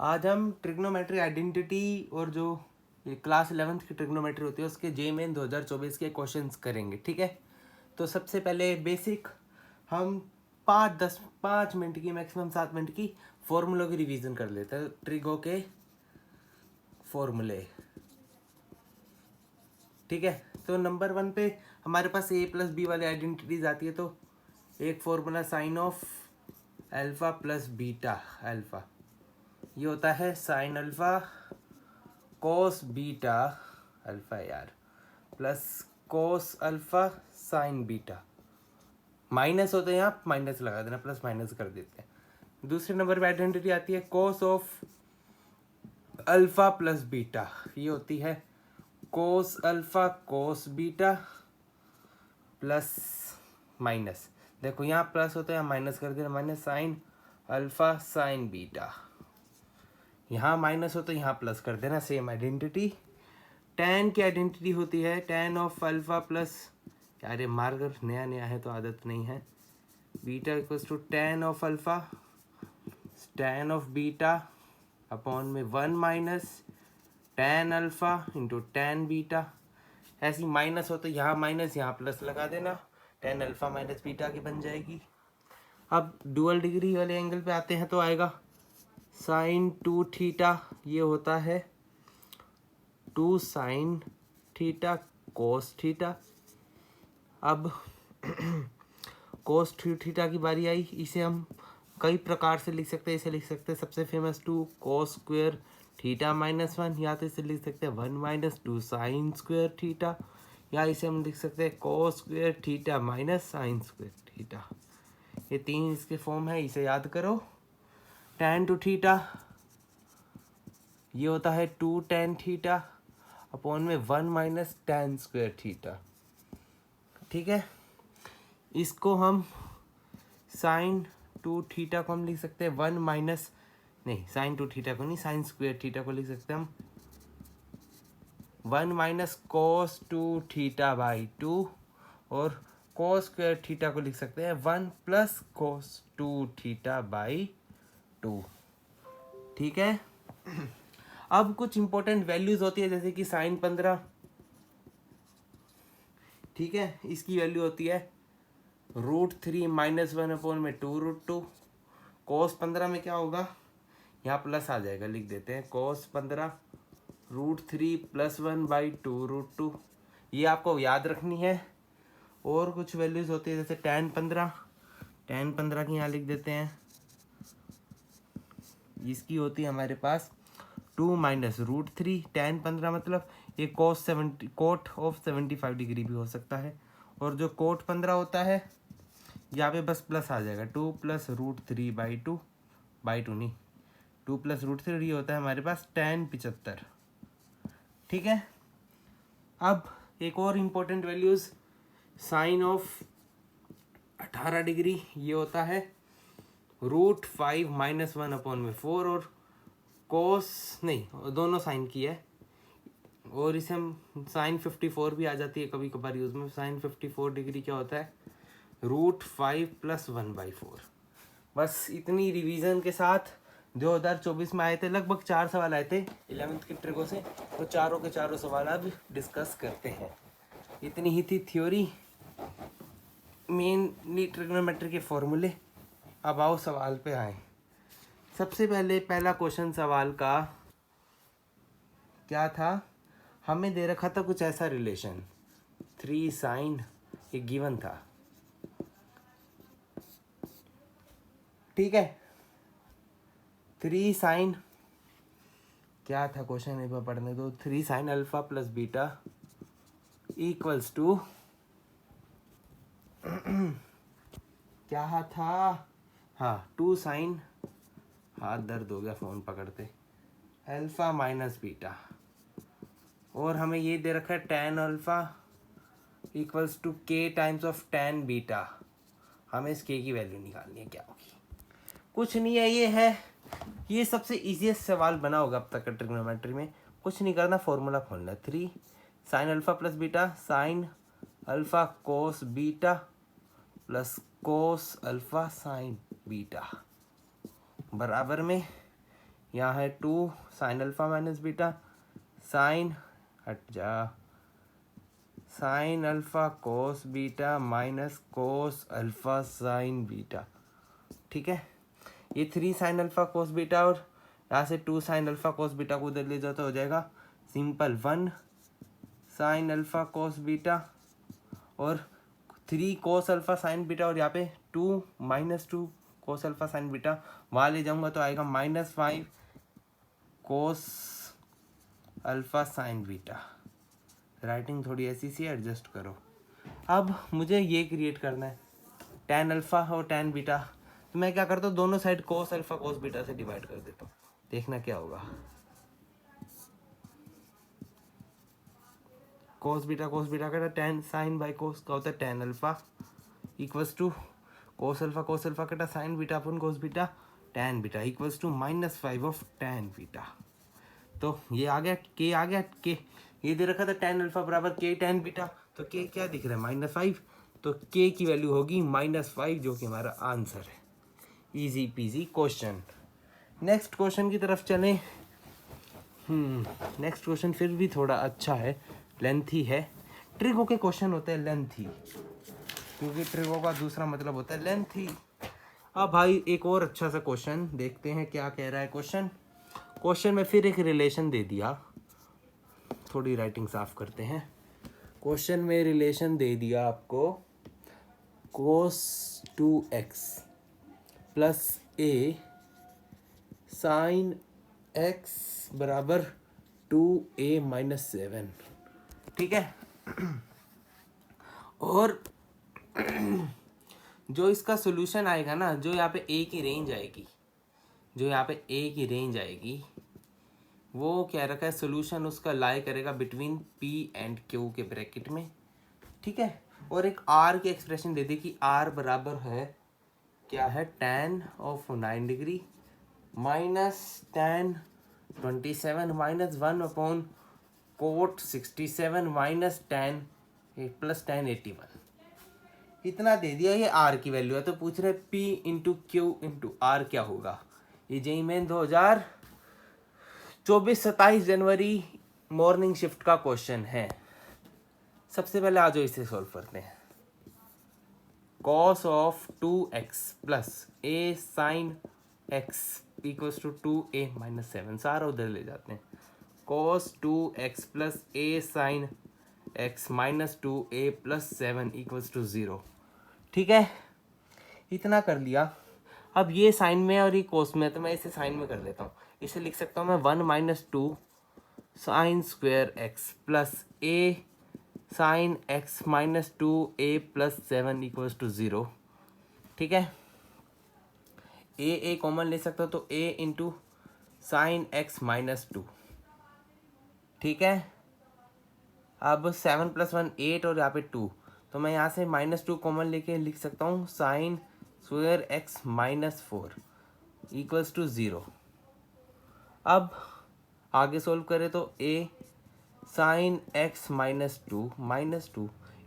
आज हम trigonometry identity और जो ये क्लास 11th की ट्रिग्नोमेट्री होती है उसके जेईई 2024 के क्वेश्चंस करेंगे, ठीक है। तो सबसे पहले बेसिक हम 5 मिनट की मैक्सिमम 7 मिनट की फॉर्मूलों की रिवीजन कर लेते हैं। ट्रिगो के फॉर्मूले, ठीक है। तो नंबर 1 पे हमारे पास a प्लस बी वाली आइडेंटिटीज आती है। तो एक formula sine of alpha plus beta alpha, ये होता है sine alpha cos beta alpha यार plus cos alpha sine beta. Minus होते हैं, यहाँ माइनस लगा देना, प्लस माइनस कर देते हैं। दूसरे नंबर पे आइडेंटिटी आती है cos of alpha plus beta, ये होती है कोस alpha cos beta plus minus, देखो यहाँ प्लस होता है माइनस कर देना, minus sine alpha sine beta. यहाँ माइनस हो तो यहाँ प्लस कर देना, सेम आइडेंटिटी। tan की आइडेंटिटी होती है tan ऑफ अल्फा प्लस, यार ये मार्कर नया नया है तो आदत नहीं है, beta equals to tan of alpha tan of beta upon में 1 minus tan alpha into tan beta. ऐसी माइनस हो तो यहाँ माइनस यहाँ प्लस लगा देना, tan अल्फा माइनस बीटा की बन जाएगी। अब डुअल डिग्री वाले एंगल पे आते हैं तो आएगा साइन 2 थीटा, ये होता है 2 साइन थीटा कोस थीटा। अब कोस थीटा की बारी आई, इसे हम कई प्रकार से लिख सकते हैं। इसे लिख सकते हैं सबसे famous 2 cos square theta minus 1, या तो इसे लिख सकते हैं 1 माइनस 2 साइन स्क्वेयर थीटा, या इसे हम लिख सकते हैं cos square theta minus sine square theta. ये तीन इसके फॉर्म है, इसे याद करो। tan टू थीटा ये होता है 2 tan थीटा अपॉन में 1 माइनस tan स्क्वेयर थीटा, ठीक है। इसको हम साइन 2 थीटा को हम लिख सकते हैं 1 माइनस, नहीं साइन 2 थीटा को नहीं, साइन स्क्वेयर थीटा को लिख सकते हैं हम 1 माइनस कोस 2 थीटा बाई 2, और कोस स्क्वेयर थीटा को लिख सकते हैं 1 प्लस कोस 2 थीटा बाई 2, ठीक है। अब कुछ इंपॉर्टेंट वैल्यूज होती है जैसे कि साइन 15, ठीक है, इसकी वैल्यू होती है √3 माइनस 1 अपॉन में 2√2। कोस 15 में क्या होगा, यहाँ प्लस आ जाएगा, लिख देते हैं कोस 15 √3 प्लस 1 बाई 2√2, ये आपको याद रखनी है। और कुछ वैल्यूज होती है जैसे tan 15 की यहाँ लिख देते हैं, इसकी होती है हमारे पास 2 माइनस √3, tan 15 मतलब ये कोट ऑफ 75 डिग्री भी हो सकता है, और जो कोट 15 होता है यहाँ पे बस प्लस आ जाएगा 2 प्लस √3 बाई 2 नहीं 2 प्लस √3 होता है हमारे पास tan 75, ठीक है। अब एक और important values sine of 18 degree, ये होता है √5 माइनस 1 अपॉन में 4, और कोस नहीं दोनों साइन की है, और इसे हम साइन 54 भी आ जाती है कभी कभार यूज में। साइन 54 डिग्री क्या होता है √5 प्लस 1/4। बस इतनी रिवीजन के साथ 2024 में आए थे, लगभग 4 सवाल आए थे 11th की ट्रिगो से, तो चारों के चारों सवाल अब डिस्कस करते हैं। इतनी ही थी थ्योरी, मेनली ट्रिग्नोमेट्री के फॉर्मूले। अब आओ सवाल पे आए। सबसे पहले पहला क्वेश्चन सवाल का क्या था, हमें दे रखा था कुछ ऐसा रिलेशन 3 साइन, एक गिवन था, ठीक है। 3 साइन क्या था क्वेश्चन, एक बार पढ़ने दो। 3 sine alpha plus beta equals to क्या था, हाँ 2 साइन, हाथ दर्द हो गया फ़ोन पकड़ते, अल्फा माइनस बीटा, और हमें ये दे रखा है tan alpha equals to k times of tan beta. हमें इस k की वैल्यू निकालनी है, क्या होगी, कुछ नहीं है, ये सबसे इजीएस्ट सवाल बना होगा अब तक ट्रिग्नोमेट्री में। कुछ नहीं करना, फॉर्मूला खोलना है 3 sine alpha plus beta sine alpha cos beta plus cos alpha sine beta बराबर में यहाँ है 2 sine alpha minus beta sine, हट जा, sign alpha cos beta minus cos alpha sine beta. ठीक है, ये 3 साइन अल्फा कोस बीटा और यहाँ से 2 साइन अल्फा कोस बीटा को उधर ले जाओ तो हो जाएगा simple 1 sign alpha cos beta और 3 कोस अल्फा साइन बीटा और यहाँ पे 2 माइनस 2 कोस अल्फा साइन बीटा, वहाँ ले जाऊंगा तो आएगा -5 कोस अल्फा साइन बीटा। राइटिंग थोड़ी ऐसी सी एडजस्ट करो। अब मुझे ये क्रिएट करना है tan अल्फा और tan बीटा, तो मैं क्या करता हूँ दोनों side cos alpha cos beta से डिवाइड कर देता हूँ, देखना क्या होगा। कोस बीटा का tan साइन बाई कोस का होता है tan alpha equals to cos alpha का साइन बीटा अपन cos beta tan beta equals to -5 of tan beta. तो ये आ गया के, ये दे रखा था tan अल्फा बराबर के tan बीटा, तो के क्या दिख रहा है -5, तो के की वैल्यू होगी -5 जो कि हमारा आंसर है। Easy PG question. Next question की तरफ चलें। नेक्स्ट क्वेश्चन फिर भी थोड़ा अच्छा है, लेंथी है। ट्रिगो के क्वेश्चन होते हैं लेंथी, क्योंकि ट्रिगो का दूसरा मतलब होता है लेंथी। अब भाई एक और अच्छा सा क्वेश्चन देखते हैं क्या कह रहा है क्वेश्चन में फिर एक रिलेशन दे दिया, थोड़ी राइटिंग साफ करते हैं। क्वेश्चन में रिलेशन दे दिया आपको cos 2x plus a sine x बराबर 2a माइनस 7। ठीक है, और जो इसका सोल्यूशन आएगा ना, जो यहाँ पे a की रेंज आएगी, वो क्या रखा है सोल्यूशन उसका लाई करेगा बिटवीन p एंड q के ब्रैकेट में। ठीक है, और एक r की एक्सप्रेशन दे दी कि r बराबर है क्या है tan of 9 degree minus tan 27 minus 1 upon coat 67 minus tan plus tan 81। इतना दे दिया, ये r की वैल्यू है। तो पूछ रहे p into Q into r क्या होगा। ये जेईई मेन 2024-27 जनवरी मॉर्निंग शिफ्ट का क्वेश्चन है। सबसे पहले आ जाओ इसे सॉल्व करते हैं। cos of 2x plus a sine x equals to 2a minus 7, सारा उधर ले जाते हैं। cos 2x plus a sine x minus 2a plus 7 equals to 0। ठीक है, इतना कर लिया। अब ये साइन में और ये कोस में है, तो मैं इसे साइन में कर देता हूँ। इसे लिख सकता हूँ मैं 1 minus 2 sine square x plus a sine x minus 2a plus 7 equals to 0। ठीक है, a कॉमन ले सकता हूँ तो a into sine x minus 2। ठीक है, अब 7 प्लस 1 8 और यहाँ पे 2, तो मैं यहाँ से -2 कॉमन लेके लिख सकता हूँ sine square x minus 4 equals to 0। अब आगे सोल्व करें तो a sine x minus 2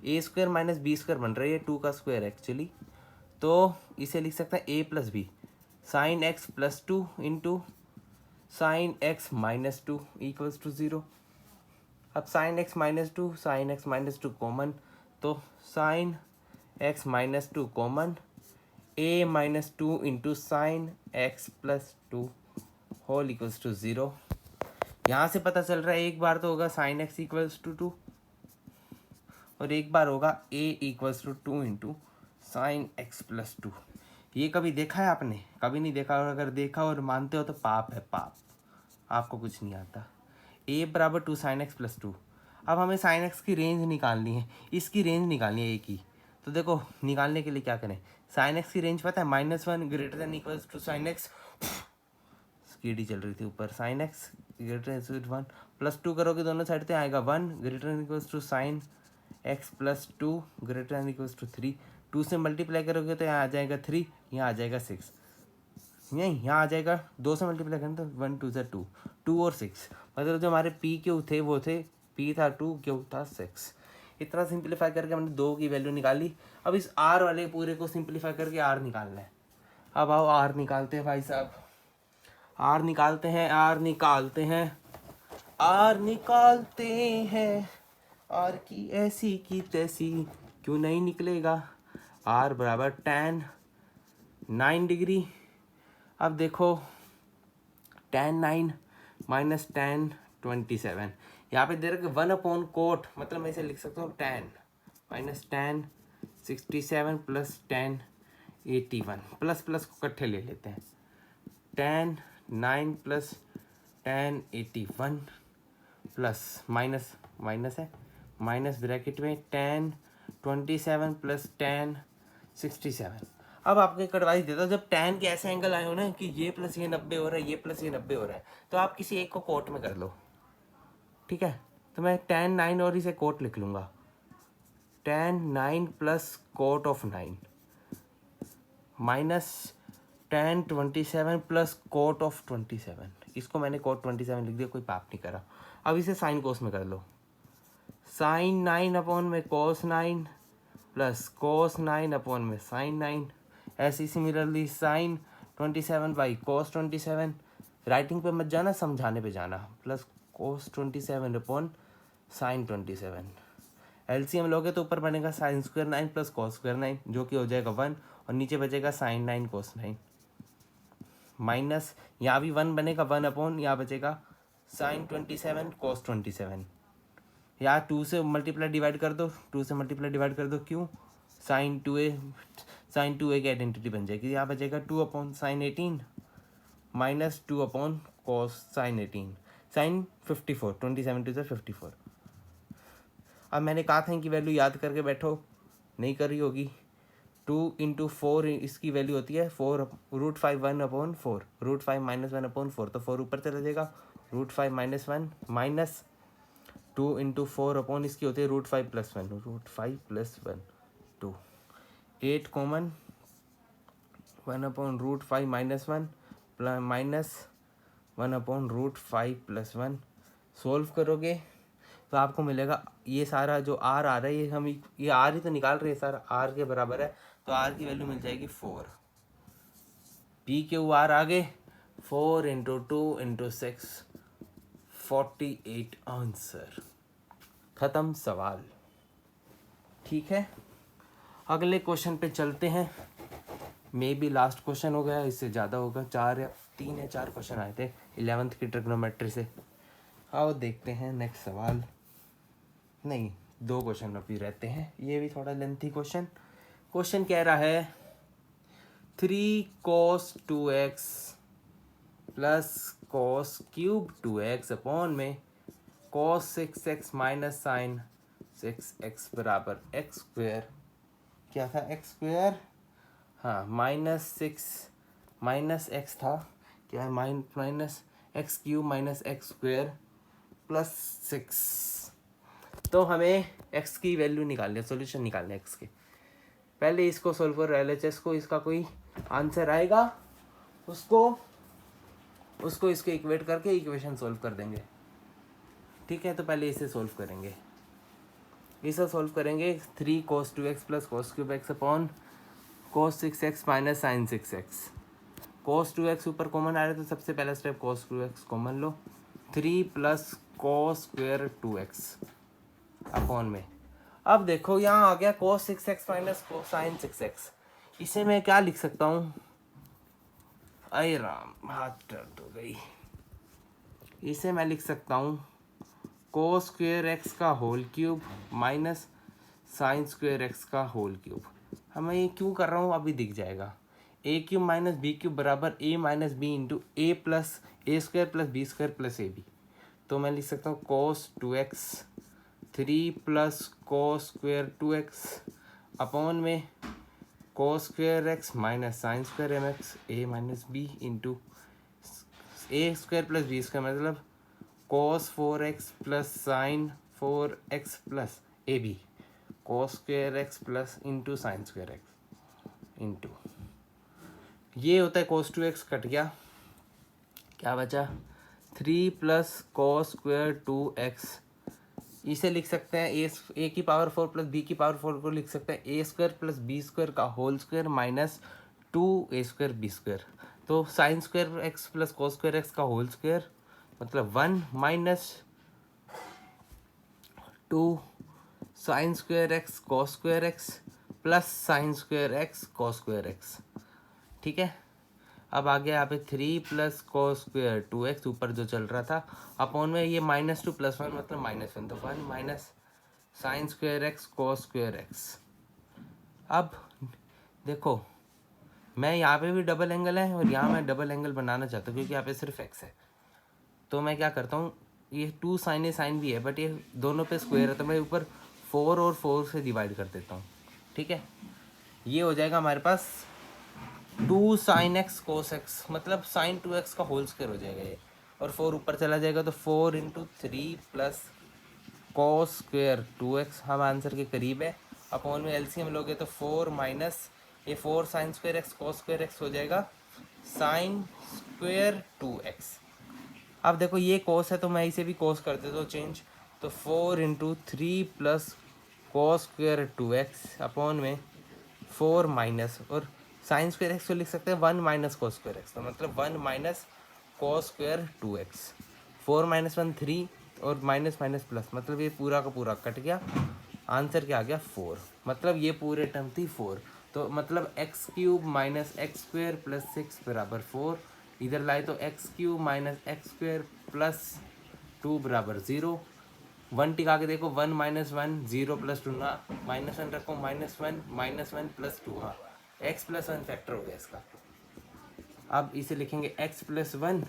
a square minus b square बन रहा है, ये 2 का स्क्वायर एक्चुअली, तो इसे लिख सकते हैं a plus B sine x plus 2 into sine x minus 2 equals to 0। अब sine x minus 2 sine x minus 2 common, तो sine x minus 2 common a minus 2 into sine x plus 2 whole equals to 0। यहाँ से पता चल रहा है एक बार तो होगा साइन x इक्वल्स टू 2 और एक बार होगा a equals to 2 into sine x plus 2। ये कभी देखा है आपने? कभी नहीं देखा, और अगर देखा और मानते हो तो पाप है, पाप, आपको कुछ नहीं आता। a बराबर 2 साइन एक्स प्लस 2। अब हमें साइन एक्स की रेंज निकालनी है, इसकी रेंज निकालनी है a की। तो देखो निकालने के लिए क्या करें, साइन एक्स की रेंज पता है -1 greater than equals to sine X, speed चल रही थी ऊपर, sine X greater than 1 plus 2 करोगे दोनों साइड से आएगा 1 greater than equals to sine X plus 2 greater than equals to 3। 2 से मल्टीप्लाई करोगे तो यहाँ आ जाएगा 3, यहाँ आ जाएगा 6, नहीं यहाँ आ जाएगा 2 से मल्टीप्लाई करें तो 1 2 2 2 और 6, मतलब जो हमारे पी क्यू थे वो थे पी था 2 क्यू था 6। इतना सिंप्लीफाई करके हमने 2 की वैल्यू निकाली। अब इस आर वाले पूरे को सिंप्लीफाई करके आर निकालना है। अब आओ आर निकालते हैं भाई साहब। आर निकालते हैं, आर निकालते हैं, आर निकालते हैं, आर की ऐसी की तैसी क्यों नहीं निकलेगा। आर बराबर tan 9 डिग्री। अब देखो tan 9 माइनस tan 27, यहाँ पे दे रखा 1/कोट, मतलब मैं इसे लिख सकता हूँ tan minus tan 67 plus tan 81, plus plus को इकट्ठे ले लेते हैं। tan 9 plus tan 81 plus minus minus है, माइनस ब्रैकेट में tan 27 प्लस tan 67। अब आपको एक एडवाइस देता हूँ, जब tan के ऐसे एंगल आए हो ना कि ये प्लस ये 90 हो रहा है, ये प्लस ये 90 हो रहा है, तो आप किसी एक को कोट में कर लो, ठीक है। तो मैं tan 9 और इसे कोट लिख लूँगा, tan 9 plus coat of 9 minus tan 27 plus coat of 27। इसको मैंने कोट 27 लिख दिया, कोई पाप नहीं करा। अब इसे साइन कोस में कर लो, साइन 9 अपॉन में कोस 9 प्लस कोस 9 अपॉन में साइन 9। ऐसी similarly sign 27 by cos 27, writing पे मत जाना, समझाने पे जाना, plus cos 27 upon sine 27। LCM लोगे तो ऊपर बनेगा sine square 9 plus cos square 9, जो कि हो जाएगा 1, और नीचे बचेगा साइन 9 कोस 9, माइनस यहाँ भी 1 बनेगा, 1 अपॉन यहाँ बचेगा साइन 27 कोस 27। यहाँ 2 से मल्टीप्लाई डिवाइड कर दो, 2 से मल्टीप्लाई डिवाइड कर दो, क्यों, साइन 2a की आइडेंटिटी बन जाएगी। यहाँ बचेगा 2 upon sine 18 minus 2 upon cos sine 18, sine 54, 27 to 54। अब मैंने कहा था इनकी वैल्यू याद करके बैठो, नहीं करी होगी। 2 इंटू 4 इसकी वैल्यू होती है 4 √5 1/4, √5 माइनस 1/4, तो 4 ऊपर चला जाएगा, √5 माइनस 1 माइनस 2 इंटू 4 अपॉन इसकी होती है √5 plus 1, √5 plus 1 2, 8 common, 1/√5 minus 1 minus 1/√5 plus 1। Solve करोगे तो आपको मिलेगा ये सारा जो आर आ रहा है, ये हम ये आर ही तो निकाल रहे हैं, सारा आर के बराबर है, तो आर की वैल्यू मिल जाएगी 4। पी के आर आगे 4 इंटू 2 इंटू 6 48 आंसर। खत्म सवाल, ठीक है। अगले क्वेश्चन पे चलते हैं, मे बी लास्ट क्वेश्चन हो गया, इससे ज़्यादा होगा, 3 या 4 क्वेश्चन आए थे 11th की ट्रिग्नोमेट्री से। आओ देखते हैं नेक्स्ट सवाल, नहीं 2 क्वेश्चन अभी रहते हैं, ये भी थोड़ा लेंथी क्वेश्चन। क्वेश्चन कह रहा है 3 cos 2x plus cos cube 2x upon में cos 6x minus sine 6x बराबर x स्क्वायर, क्या था x स्क्वायर, हाँ -6 माइनस x था, क्या है minus x cube minus x square plus 6। तो हमें x की वैल्यू निकालनी है, सॉल्यूशन निकालना है x के। पहले इसको सोल्व करो LHS को, इसका कोई आंसर आएगा उसको इसको इक्वेट करके इक्वेशन सोल्व कर देंगे, ठीक है। तो पहले इसे सोल्व करेंगे, इसे सोल्व करेंगे 3 cos 2x plus cos cube x upon cos 6x minus sine 6x। cos 2x ऊपर कॉमन आ रहा है, तो सबसे पहला स्टेप cos 2x कॉमन लो, 3 plus cos square 2x upon में। अब देखो यहाँ आ गया cos 6x minus sine 6x, इसे मैं क्या लिख सकता हूँ, अरे राम हाथ दर्द हो गई, इसे मैं लिख सकता हूँ cos स्क्वायर x का whole cube minus sine square x का होल क्यूब। हमें ये क्यों कर रहा हूँ अभी दिख जाएगा, a cube minus B cube बराबर a minus B into A plus A square plus B square plus A B. तो मैं लिख सकता हूँ cos 2x 3 plus cos square 2x upon में cos square x minus sine square M X A minus B into A square plus B square, मतलब cos 4x plus sine 4x plus A B, cos square x plus into sine square x into ये होता है cos 2x, cut गया, क्या बचा 3 plus cos square 2x। इसे लिख सकते हैं a की पावर 4 प्लस b की पावर 4 को लिख सकते हैं a square plus B square का whole square minus 2a square B square. तो sine square X plus cos square X का होल स्क्वायर मतलब 1 minus 2 sine square X cos square X plus sine square X cos square X. ठीक है, अब आ गया यहाँ पे 3 प्लस कॉस स्क्वायर 2x ऊपर जो चल रहा था अपॉन में ये -2 + 1 मतलब -1, तो 1 minus sine square X cos square x. अब देखो मैं यहाँ पे भी डबल एंगल है और यहाँ मैं डबल एंगल बनाना चाहता हूँ क्योंकि यहाँ पे सिर्फ x है, तो मैं क्या करता हूँ ये 2 साइन ए साइन भी है बट ये दोनों पे स्क्वायर है तो मैं ऊपर 4 और 4 से डिवाइड कर देता हूँ। ठीक है, ये हो जाएगा हमारे पास 2 साइन एक्स कोस एक्स मतलब साइन 2x का होल स्क्वायर हो जाएगा ये, और 4 ऊपर चला जाएगा तो 4 × 3 प्लस कॉस स्क्वायर 2x हम आंसर के करीब है। अपॉन में एलसीएम लोगे तो 4 माइनस ये 4 sign square X cos square x हो जाएगा साइन स्क्वायर 2x। अब देखो ये कोस है तो मैं इसे भी कोस कर देता हूँ चेंज, तो 4 × 3 plus cos square 2x upon में 4 माइनस और साइन स्क्वायर एक्स को लिख सकते हैं 1 माइनस कॉस स्क्वायर एक्स, तो मतलब 1 माइनस कॉस स्क्वायर 2x। 4 - 1 3 और माइनस माइनस प्लस मतलब ये पूरा का पूरा कट गया, आंसर क्या आ गया 4, मतलब ये पूरे टर्म थी 4। तो मतलब x³ - x² + 6 = 4, इधर लाए तो x³ - x² + 2 = 0। 1 टिका के देखो 1 - 1 0 + 2 ना -1 रखो -1 - 1 + 2 हाँ x + 1 फैक्टर हो गया इसका। अब इसे लिखेंगे x + 1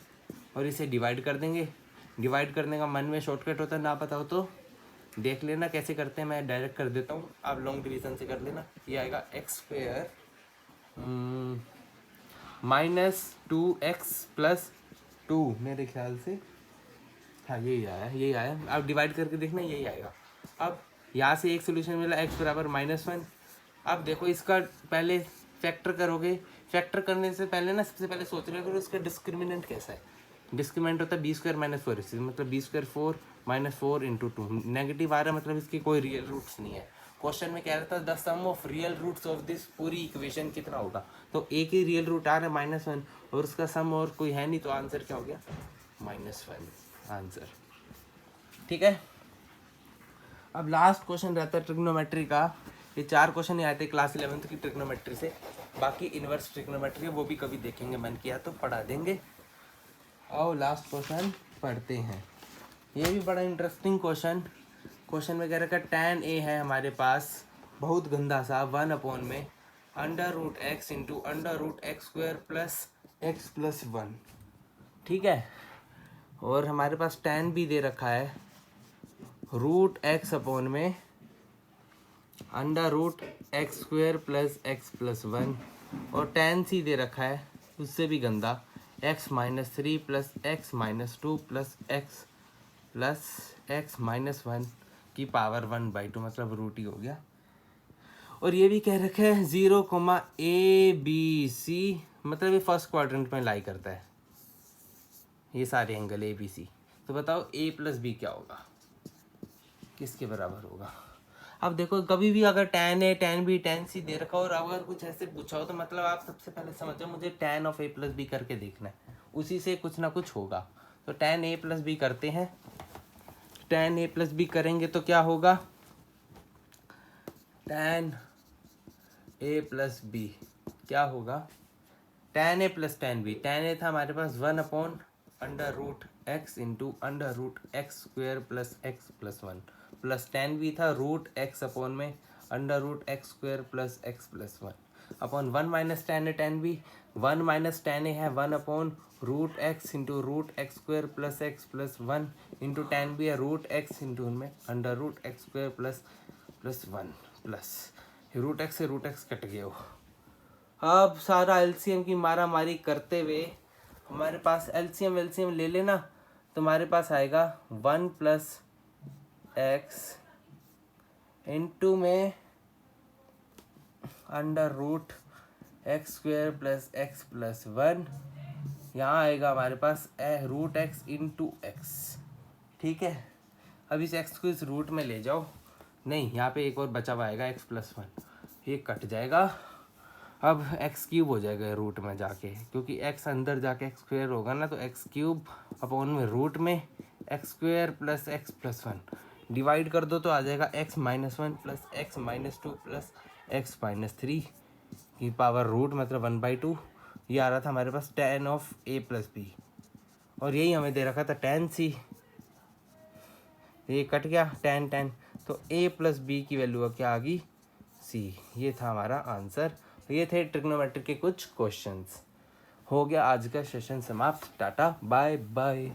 और इसे डिवाइड कर देंगे। डिवाइड करने का मन में शॉर्टकट होता है, ना पता हो तो देख लेना कैसे करते हैं, मैं डायरेक्ट कर देता हूँ, आप लॉन्ग डिवीजन से कर लेना। ये आएगा x² -2x + 2 मेरे ख्याल से, हाँ यही आया। आप डिवाइड करके देखना यही आएगा। अब यहाँ से एक सोल्यूशन मिला x = -1। अब देखो इसका पहले फैक्टर करोगे, फैक्टर करने से पहले ना सबसे पहले सोच रहे करो इसका डिस्क्रिमिनेंट कैसा है। डिस्क्रिमिनेंट होता है b² - 4ac मतलब b² 4 - 4 × 2 नेगेटिव आ रहा है मतलब इसकी कोई रियल रूट्स नहीं है। क्वेश्चन में कह रहा था the sum of real roots of this पूरी इक्वेशन कितना होगा, तो एक ही रियल रूट आ रहा है -1 और उसका सम और कोई है नहीं, तो आंसर क्या हो गया -1 आंसर। ठीक है, अब लास्ट क्वेश्चन रहता है ट्रिग्नोमेट्री का। ये 4 क्वेश्चन ही आए थे क्लास 11th की ट्रिग्नोमेट्री से, बाकी इनवर्स ट्रिग्नोमेट्री वो भी कभी देखेंगे, मन किया तो पढ़ा देंगे। आओ लास्ट क्वेश्चन पढ़ते हैं, ये भी बड़ा इंटरेस्टिंग क्वेश्चन में कह रखा tan a है हमारे पास बहुत गंदा सा 1 में √x × √x² + x + 1। ठीक है, और हमारे पास tan b दे रखा है √x में √x² + x + 1 और tan c दे रखा है उससे भी गंदा x - 3 + x - 2 + x 1 की पावर 1/2 मतलब रूट ही हो गया। और ये भी कह रखा है 0, ABC मतलब ये फर्स्ट क्वाड्रेंट में लाई करता है ये सारे एंगल ABC। तो बताओ a + b क्या होगा, किसके बराबर होगा। अब देखो कभी भी अगर tan A tan B tan C दे रखा हो और अगर कुछ ऐसे पूछा हो तो मतलब आप सबसे पहले समझो मुझे tan of A + B करके देखना है, उसी से कुछ ना कुछ होगा। तो tan A + B करते हैं, tan A + B करेंगे तो क्या होगा tan A + B क्या होगा tan A + tan B। tan A था हमारे पास 1/√x × √x² + x + 1 plus tan B था √x में √x² + x + 1 upon 1 - tan A tan B 1 - tan A है 1/√x × √x² + x + 1 × tan B है √x × में √x² + 1 plus √x से √x cut गया हो। अब सारा एलसीएम की मारा मारी करते हुए हमारे पास एलसीएम ले लेना, तो हमारे पास आएगा 1 + x इंटू में √x² + x + 1 यहाँ आएगा हमारे पास √x × x। ठीक है, अब इस x को इस रूट में ले जाओ, नहीं यहाँ पे एक और बचा हुआ आएगा x + 1, ये कट जाएगा अब एक्स क्यूब हो जाएगा रूट में जाके, क्योंकि एक्स अंदर जाके एक्स स्क्वायर होगा ना, तो एक्स क्यूब अपॉन में रूट में X square plus X plus one divide कर दो तो आ जाएगा X minus one plus X minus two plus X minus three की पावर रूट मतलब 1/2। ये आ रहा था हमारे पास tan of a plus B, और यही हमें दे रखा था tan c। ये कट गया tan, तो a प्लस बी की वैल्यू क्या आ गई c। ये था हमारा आंसर। ये थे ट्रिग्नोमेट्री के कुछ क्वेश्चंस। हो गया आज का सेशन समाप्त। Tata bye bye.